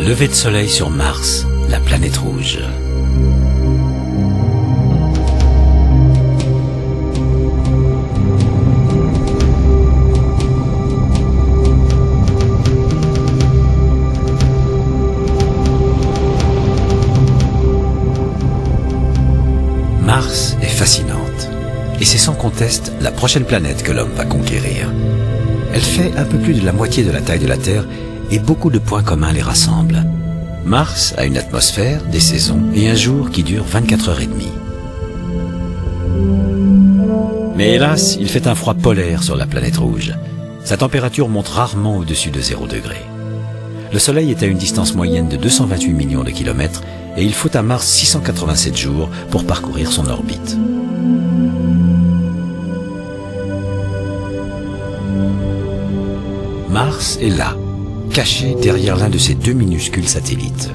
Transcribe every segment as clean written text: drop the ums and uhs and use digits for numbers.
Lever de soleil sur Mars, la planète rouge. Mars est fascinante, et c'est sans conteste la prochaine planète que l'homme va conquérir. Elle fait un peu plus de la moitié de la taille de la Terre, et beaucoup de points communs les rassemblent. Mars a une atmosphère, des saisons, et un jour qui dure 24h30. Mais hélas, il fait un froid polaire sur la planète rouge. Sa température monte rarement au-dessus de 0 degré. Le Soleil est à une distance moyenne de 228 millions de kilomètres, et il faut à Mars 687 jours pour parcourir son orbite. Mars est là, caché derrière l'un de ses 2 minuscules satellites.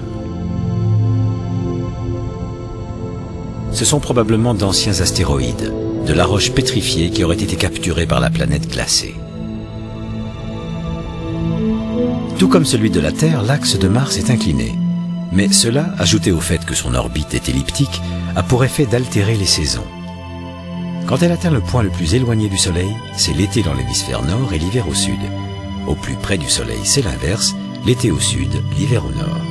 Ce sont probablement d'anciens astéroïdes, de la roche pétrifiée qui aurait été capturée par la planète glacée. Tout comme celui de la Terre, l'axe de Mars est incliné. Mais cela, ajouté au fait que son orbite est elliptique, a pour effet d'altérer les saisons. Quand elle atteint le point le plus éloigné du Soleil, c'est l'été dans l'hémisphère nord et l'hiver au sud. Au plus près du Soleil, c'est l'inverse, l'été au sud, l'hiver au nord.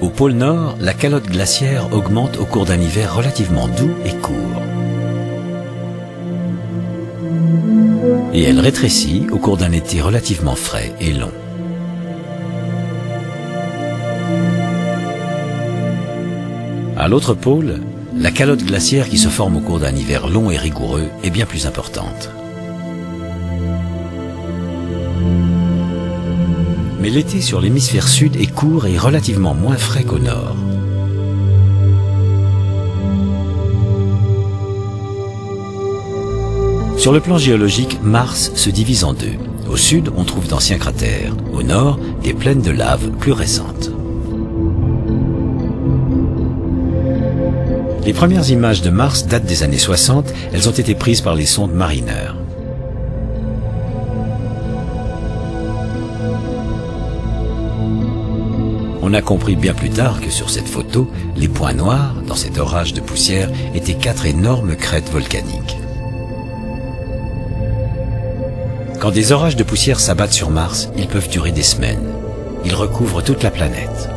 Au pôle Nord, la calotte glaciaire augmente au cours d'un hiver relativement doux et court. Et elle rétrécit au cours d'un été relativement frais et long. À l'autre pôle, la calotte glaciaire qui se forme au cours d'un hiver long et rigoureux est bien plus importante. Mais l'été sur l'hémisphère sud est court et relativement moins frais qu'au nord. Sur le plan géologique, Mars se divise en deux. Au sud, on trouve d'anciens cratères. Au nord, des plaines de lave plus récentes. Les premières images de Mars datent des années 60. Elles ont été prises par les sondes Mariner. On a compris bien plus tard que sur cette photo, les points noirs, dans cet orage de poussière, étaient 4 énormes crêtes volcaniques. Quand des orages de poussière s'abattent sur Mars, ils peuvent durer des semaines. Ils recouvrent toute la planète.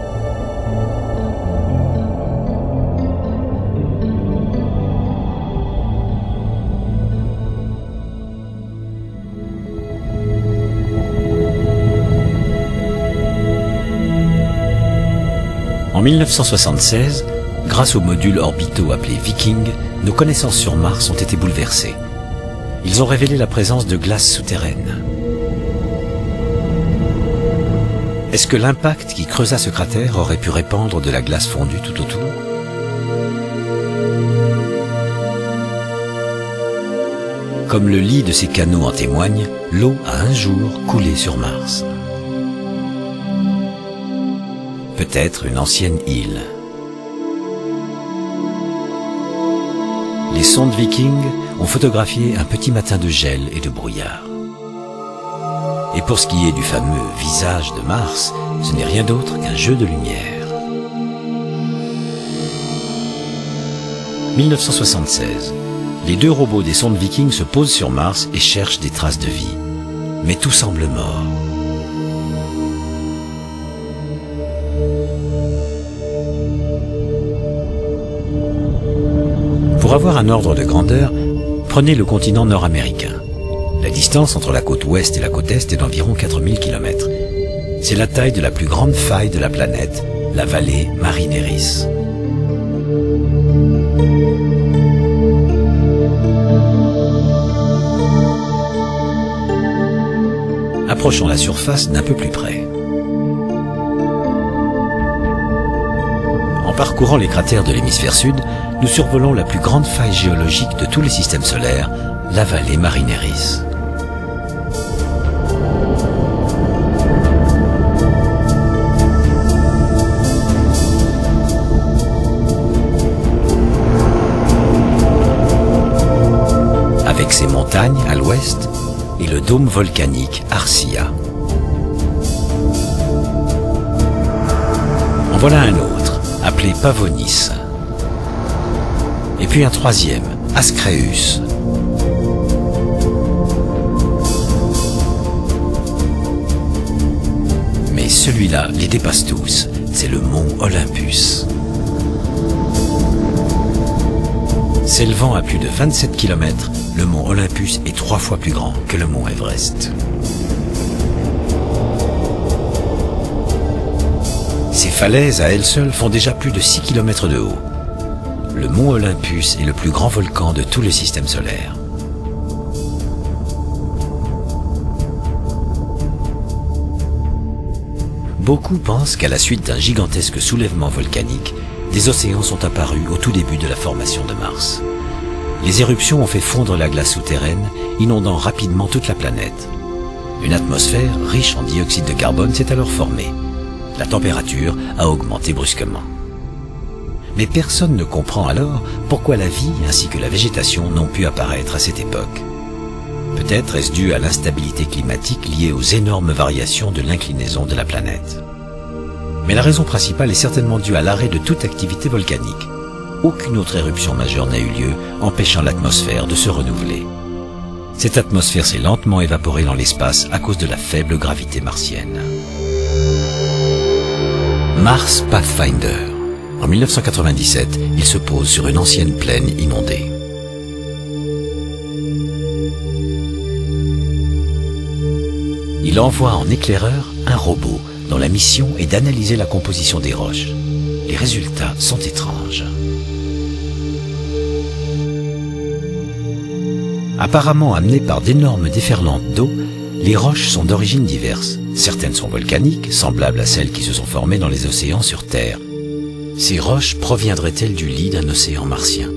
En 1976, grâce aux modules orbitaux appelés Viking, nos connaissances sur Mars ont été bouleversées. Ils ont révélé la présence de glace souterraine. Est-ce que l'impact qui creusa ce cratère aurait pu répandre de la glace fondue tout autour? Comme le lit de ces canaux en témoigne, l'eau a un jour coulé sur Mars. Peut-être une ancienne île. Les sondes Viking ont photographié un petit matin de gel et de brouillard. Et pour ce qui est du fameux visage de Mars, ce n'est rien d'autre qu'un jeu de lumière. 1976. Les 2 robots des sondes Viking se posent sur Mars et cherchent des traces de vie. Mais tout semble mort. Pour avoir un ordre de grandeur, prenez le continent nord-américain. La distance entre la côte ouest et la côte est est d'environ 4000 km. C'est la taille de la plus grande faille de la planète, la vallée Marineris. Approchons la surface d'un peu plus près. En parcourant les cratères de l'hémisphère sud, nous survolons la plus grande faille géologique de tous les systèmes solaires, la vallée Marineris. Avec ses montagnes à l'ouest, et le dôme volcanique Arsia. En voilà un autre, appelé Pavonis. Et puis un troisième, Ascreus. Mais celui-là les dépasse tous, c'est le mont Olympus. S'élevant à plus de 27 km, le mont Olympus est 3 fois plus grand que le mont Everest. Ces falaises à elles seules font déjà plus de 6 km de haut. Le mont Olympus est le plus grand volcan de tout le système solaire. Beaucoup pensent qu'à la suite d'un gigantesque soulèvement volcanique, des océans sont apparus au tout début de la formation de Mars. Les éruptions ont fait fondre la glace souterraine, inondant rapidement toute la planète. Une atmosphère riche en dioxyde de carbone s'est alors formée. La température a augmenté brusquement. Mais personne ne comprend alors pourquoi la vie ainsi que la végétation n'ont pu apparaître à cette époque. Peut-être est-ce dû à l'instabilité climatique liée aux énormes variations de l'inclinaison de la planète. Mais la raison principale est certainement due à l'arrêt de toute activité volcanique. Aucune autre éruption majeure n'a eu lieu, empêchant l'atmosphère de se renouveler. Cette atmosphère s'est lentement évaporée dans l'espace à cause de la faible gravité martienne. Mars Pathfinder. En 1997, il se pose sur une ancienne plaine inondée. Il envoie en éclaireur un robot dont la mission est d'analyser la composition des roches. Les résultats sont étranges. Apparemment amenées par d'énormes déferlantes d'eau, les roches sont d'origines diverses. Certaines sont volcaniques, semblables à celles qui se sont formées dans les océans sur Terre. Ces roches proviendraient-elles du lit d'un océan martien ?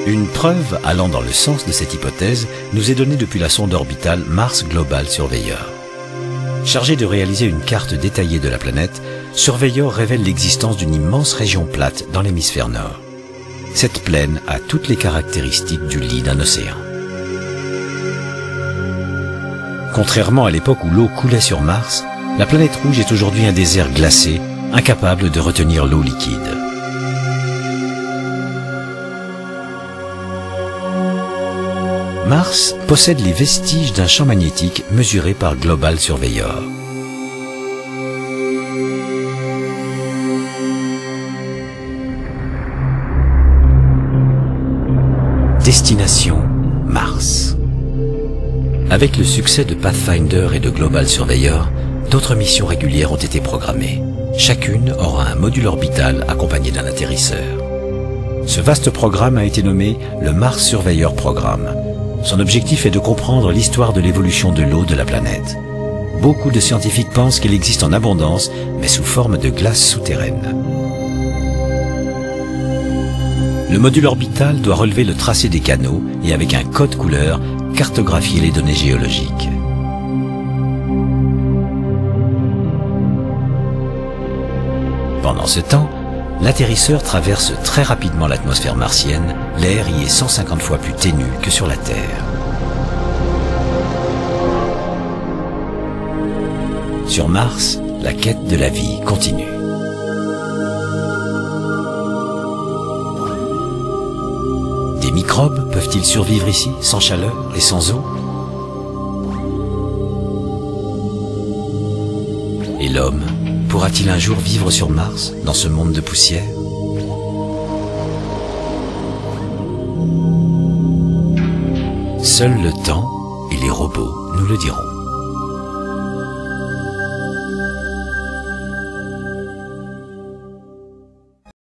Une preuve allant dans le sens de cette hypothèse nous est donnée depuis la sonde orbitale Mars Global Surveyor. Chargée de réaliser une carte détaillée de la planète, Surveyor révèle l'existence d'une immense région plate dans l'hémisphère nord. Cette plaine a toutes les caractéristiques du lit d'un océan. Contrairement à l'époque où l'eau coulait sur Mars, la planète rouge est aujourd'hui un désert glacé, incapable de retenir l'eau liquide. Mars possède les vestiges d'un champ magnétique mesuré par Global Surveyor. Destination Mars. Avec le succès de Pathfinder et de Global Surveyor, d'autres missions régulières ont été programmées. Chacune aura un module orbital accompagné d'un atterrisseur. Ce vaste programme a été nommé le Mars Surveyor Programme. Son objectif est de comprendre l'histoire de l'évolution de l'eau de la planète. Beaucoup de scientifiques pensent qu'elle existe en abondance, mais sous forme de glace souterraine. Le module orbital doit relever le tracé des canaux et avec un code couleur, cartographier les données géologiques. Pendant ce temps, l'atterrisseur traverse très rapidement l'atmosphère martienne, l'air y est 150 fois plus ténu que sur la Terre. Sur Mars, la quête de la vie continue. Des microbes peuvent-ils survivre ici, sans chaleur et sans eau? Et l'homme, pourra-t-il un jour vivre sur Mars, dans ce monde de poussière? Seul le temps et les robots nous le diront.